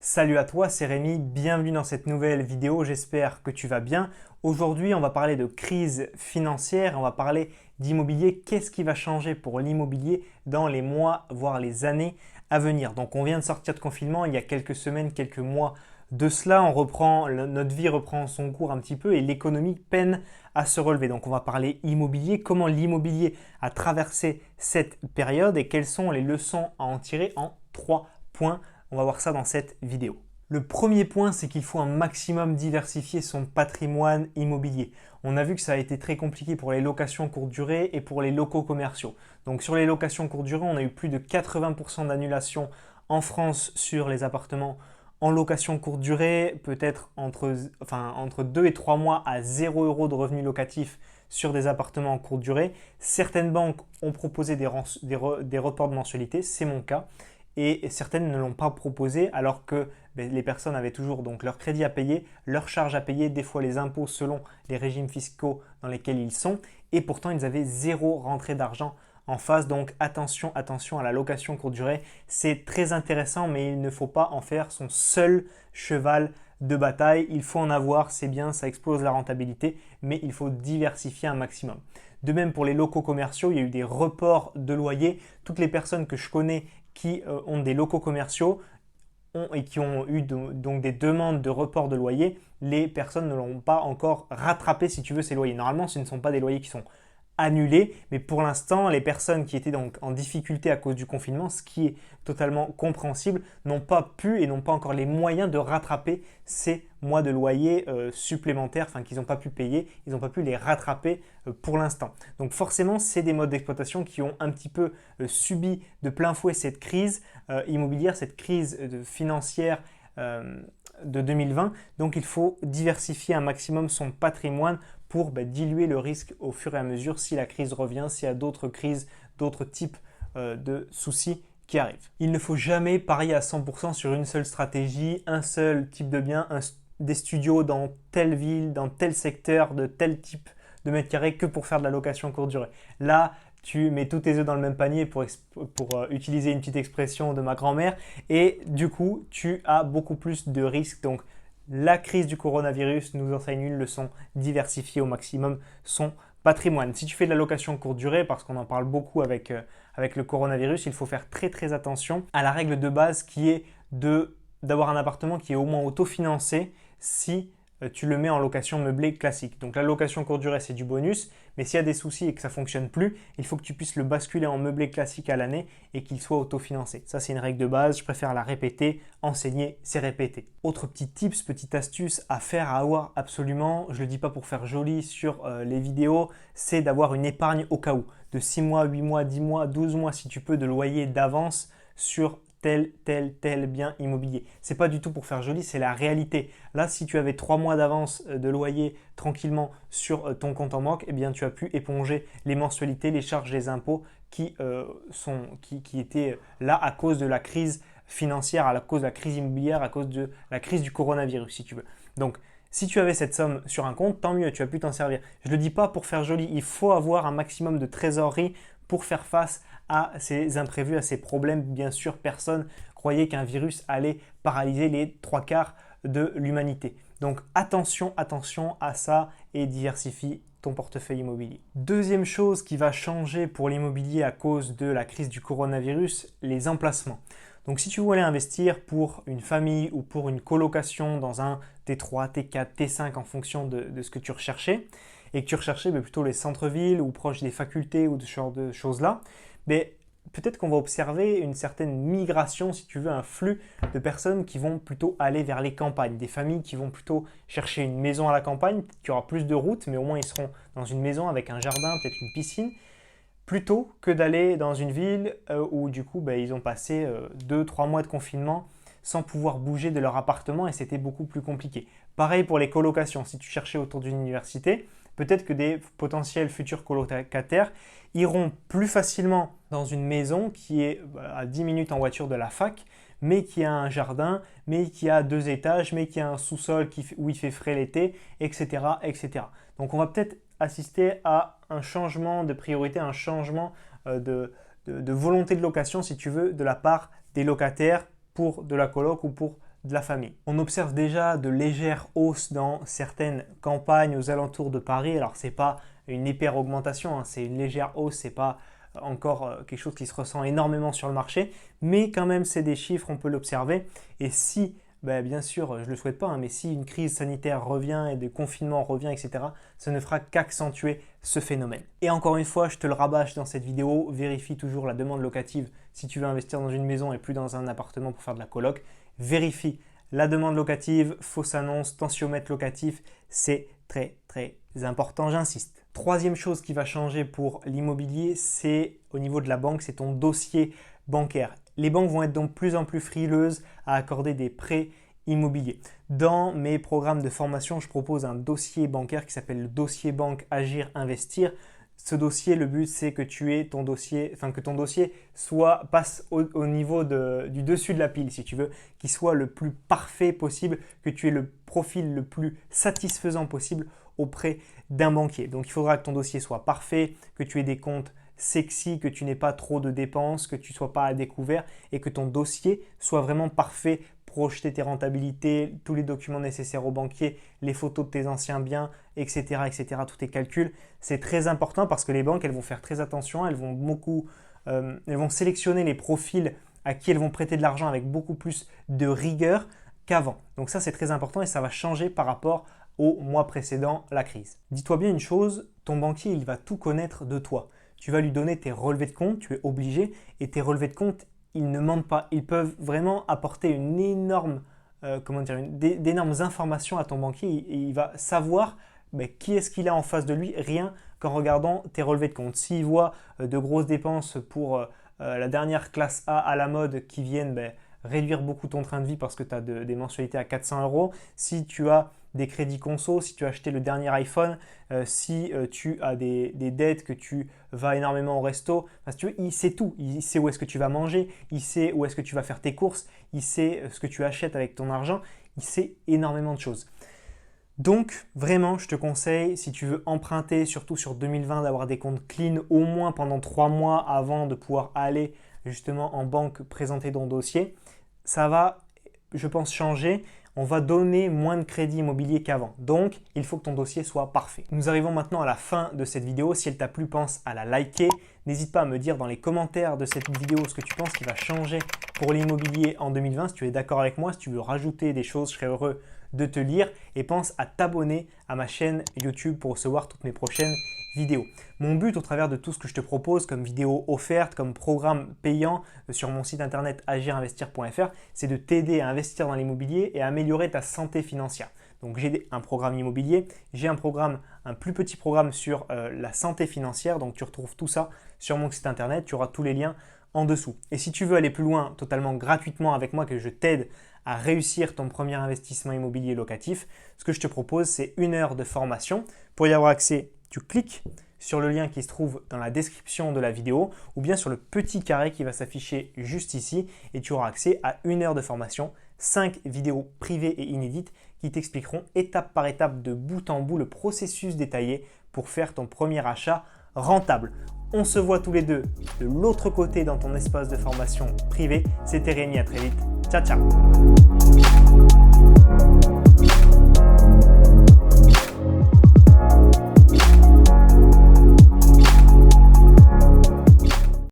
Salut à toi, c'est Rémi, bienvenue dans cette nouvelle vidéo, j'espère que tu vas bien. Aujourd'hui, on va parler de crise financière, on va parler d'immobilier, qu'est-ce qui va changer pour l'immobilier dans les mois, voire les années à venir. Donc on vient de sortir de confinement il y a quelques semaines, quelques mois de cela, notre vie reprend son cours un petit peu et l'économie peine à se relever. Donc on va parler immobilier, comment l'immobilier a traversé cette période et quelles sont les leçons à en tirer en 3 points. On va voir ça dans cette vidéo. Le premier point, c'est qu'il faut un maximum diversifier son patrimoine immobilier. On a vu que ça a été très compliqué pour les locations courte durée et pour les locaux commerciaux. Donc sur les locations courte durée, on a eu plus de 80% d'annulations en France sur les appartements en location courte durée, peut-être entre 2 et 3 mois à 0 euros de revenus locatifs sur des appartements en courte durée. Certaines banques ont proposé des reports de mensualité, c'est mon cas. Et certaines ne l'ont pas proposé alors que les personnes avaient toujours donc leur crédit à payer, leurs charges à payer, des fois les impôts selon les régimes fiscaux dans lesquels ils sont et pourtant ils avaient zéro rentrée d'argent en face. Donc attention à la location courte durée, c'est très intéressant mais il ne faut pas en faire son seul cheval de bataille. Il faut en avoir, c'est bien, ça explose la rentabilité mais il faut diversifier un maximum. De même pour les locaux commerciaux, il y a eu des reports de loyer. Toutes les personnes que je connais qui ont des locaux commerciaux et qui ont eu donc des demandes de report de loyer, les personnes ne l'ont pas encore rattrapé si tu veux ces loyers. Normalement, ce ne sont pas des loyers qui sont annulés, mais pour l'instant, les personnes qui étaient donc en difficulté à cause du confinement, ce qui est totalement compréhensible, n'ont pas pu et n'ont pas encore les moyens de rattraper ces mois de loyer supplémentaires, enfin qu'ils n'ont pas pu payer, ils n'ont pas pu les rattraper pour l'instant. Donc forcément, c'est des modes d'exploitation qui ont un petit peu subi de plein fouet cette crise immobilière, cette crise financière de 2020. Donc il faut diversifier un maximum son patrimoine pour diluer le risque au fur et à mesure si la crise revient, s'il y a d'autres crises, d'autres types de soucis qui arrivent. Il ne faut jamais parier à 100% sur une seule stratégie, un seul type de bien, des studios dans telle ville, dans tel secteur, de tel type de mètres carrés que pour faire de la location courte durée. Là, tu mets tous tes œufs dans le même panier pour utiliser une petite expression de ma grand-mère et du coup, tu as beaucoup plus de risques. Donc, la crise du coronavirus nous enseigne une leçon, diversifier au maximum son patrimoine. Si tu fais de la location courte durée, parce qu'on en parle beaucoup avec le coronavirus, il faut faire très attention à la règle de base qui est d'avoir un appartement qui est au moins autofinancé si tu le mets en location meublée classique. Donc la location courte durée, c'est du bonus, mais s'il y a des soucis et que ça ne fonctionne plus, il faut que tu puisses le basculer en meublé classique à l'année et qu'il soit autofinancé. Ça, c'est une règle de base, je préfère la répéter, enseigner, c'est répéter. Autre petit tips, petite astuce à faire, à avoir absolument, je ne le dis pas pour faire joli sur les vidéos, c'est d'avoir une épargne au cas où, de 6 mois, 8 mois, 10 mois, 12 mois si tu peux de loyer d'avance sur tel bien immobilier. C'est pas du tout pour faire joli, c'est la réalité. Là, si tu avais 3 mois d'avance de loyer tranquillement sur ton compte en banque, eh bien tu as pu éponger les mensualités, les charges, les impôts qui étaient là à cause de la crise financière, à cause de la crise immobilière, à cause de la crise du coronavirus, si tu veux. Donc, si tu avais cette somme sur un compte, tant mieux, tu as pu t'en servir. Je ne le dis pas pour faire joli, il faut avoir un maximum de trésorerie pour faire face à ces imprévus, à ces problèmes. Bien sûr, personne croyait qu'un virus allait paralyser les 3 quarts de l'humanité. Donc attention à ça et diversifie ton portefeuille immobilier. Deuxième chose qui va changer pour l'immobilier à cause de la crise du coronavirus, les emplacements. Donc si tu voulais investir pour une famille ou pour une colocation dans un T3, T4, T5 en fonction de ce que tu recherchais, et que tu recherchais plutôt les centres-villes ou proches des facultés ou de ce genre de choses-là, peut-être qu'on va observer une certaine migration, si tu veux, un flux de personnes qui vont plutôt aller vers les campagnes, des familles qui vont plutôt chercher une maison à la campagne, qui aura plus de routes, mais au moins ils seront dans une maison avec un jardin, peut-être une piscine, plutôt que d'aller dans une ville où du coup ils ont passé 2-3 mois de confinement sans pouvoir bouger de leur appartement et c'était beaucoup plus compliqué. Pareil pour les colocations, si tu cherchais autour d'une université, peut-être que des potentiels futurs colocataires iront plus facilement dans une maison qui est à 10 minutes en voiture de la fac, mais qui a un jardin, mais qui a 2 étages, mais qui a un sous-sol où il fait frais l'été, etc. Donc on va peut-être assister à un changement de priorité, un changement de volonté de location, si tu veux, de la part des locataires pour de la coloc ou pour de la famille. On observe déjà de légères hausses dans certaines campagnes aux alentours de Paris. Alors ce n'est pas une hyper augmentation, hein, c'est une légère hausse, ce n'est pas encore quelque chose qui se ressent énormément sur le marché, mais quand même c'est des chiffres, on peut l'observer. Et si, bien sûr, je ne le souhaite pas, hein, mais si une crise sanitaire revient et des confinements revient, etc., ça ne fera qu'accentuer ce phénomène. Et encore une fois, je te le rabâche dans cette vidéo, vérifie toujours la demande locative si tu veux investir dans une maison et plus dans un appartement pour faire de la coloc. Vérifie la demande locative, fausse annonce, tensiomètre locatif, c'est très important, j'insiste. Troisième chose qui va changer pour l'immobilier, c'est au niveau de la banque, c'est ton dossier bancaire. Les banques vont être donc de plus en plus frileuses à accorder des prêts immobiliers. Dans mes programmes de formation, je propose un dossier bancaire qui s'appelle le dossier banque Agir Investir. Ce dossier, le but c'est que ton dossier passe au niveau du dessus de la pile, si tu veux, qu'il soit le plus parfait possible, que tu aies le profil le plus satisfaisant possible auprès d'un banquier. Donc il faudra que ton dossier soit parfait, que tu aies des comptes sexy, que tu n'aies pas trop de dépenses, que tu ne sois pas à découvert et que ton dossier soit vraiment parfait, projeter tes rentabilités, tous les documents nécessaires au banquier, les photos de tes anciens biens, etc., etc., tous tes calculs. C'est très important parce que les banques, elles vont faire très attention, elles vont sélectionner les profils à qui elles vont prêter de l'argent avec beaucoup plus de rigueur qu'avant. Donc ça, c'est très important et ça va changer par rapport au mois précédent, la crise. Dis-toi bien une chose, ton banquier, il va tout connaître de toi. Tu vas lui donner tes relevés de compte, tu es obligé, et tes relevés de compte, ils ne mentent pas. Ils peuvent vraiment apporter une énorme, d'énormes informations à ton banquier. Il va savoir qui est-ce qu'il a en face de lui, rien qu'en regardant tes relevés de compte. S'il voit de grosses dépenses pour la dernière classe A à la mode qui viennent réduire beaucoup ton train de vie parce que tu as des mensualités à 400 €, si tu as des crédits conso, si tu as acheté le dernier iPhone, si tu as des dettes, que tu vas énormément au resto, si tu veux, il sait tout. Il sait où est-ce que tu vas manger, il sait où est-ce que tu vas faire tes courses, il sait ce que tu achètes avec ton argent, il sait énormément de choses. Donc vraiment, je te conseille, si tu veux emprunter, surtout sur 2020, d'avoir des comptes clean au moins pendant 3 mois avant de pouvoir aller justement en banque présenter ton dossier. Ça va, je pense, changer. On va donner moins de crédit immobilier qu'avant. Donc, il faut que ton dossier soit parfait. Nous arrivons maintenant à la fin de cette vidéo. Si elle t'a plu, pense à la liker. N'hésite pas à me dire dans les commentaires de cette vidéo ce que tu penses qui va changer pour l'immobilier en 2020. Si tu es d'accord avec moi, si tu veux rajouter des choses, je serai heureux de te lire. Et pense à t'abonner à ma chaîne YouTube pour recevoir toutes mes prochaines vidéos. Mon but au travers de tout ce que je te propose comme vidéo offerte, comme programme payant sur mon site internet agirinvestir.fr, c'est de t'aider à investir dans l'immobilier et à améliorer ta santé financière. Donc j'ai un programme immobilier, j'ai un plus petit programme sur la santé financière, donc tu retrouves tout ça sur mon site internet, tu auras tous les liens en dessous. Et si tu veux aller plus loin totalement gratuitement avec moi, que je t'aide à réussir ton premier investissement immobilier locatif, ce que je te propose, c'est 1 heure de formation. Pour y avoir accès, tu cliques sur le lien qui se trouve dans la description de la vidéo ou bien sur le petit carré qui va s'afficher juste ici et tu auras accès à 1 heure de formation, 5 vidéos privées et inédites qui t'expliqueront étape par étape de bout en bout le processus détaillé pour faire ton premier achat rentable. On se voit tous les deux de l'autre côté dans ton espace de formation privé. C'était Rémi, à très vite. Ciao, ciao.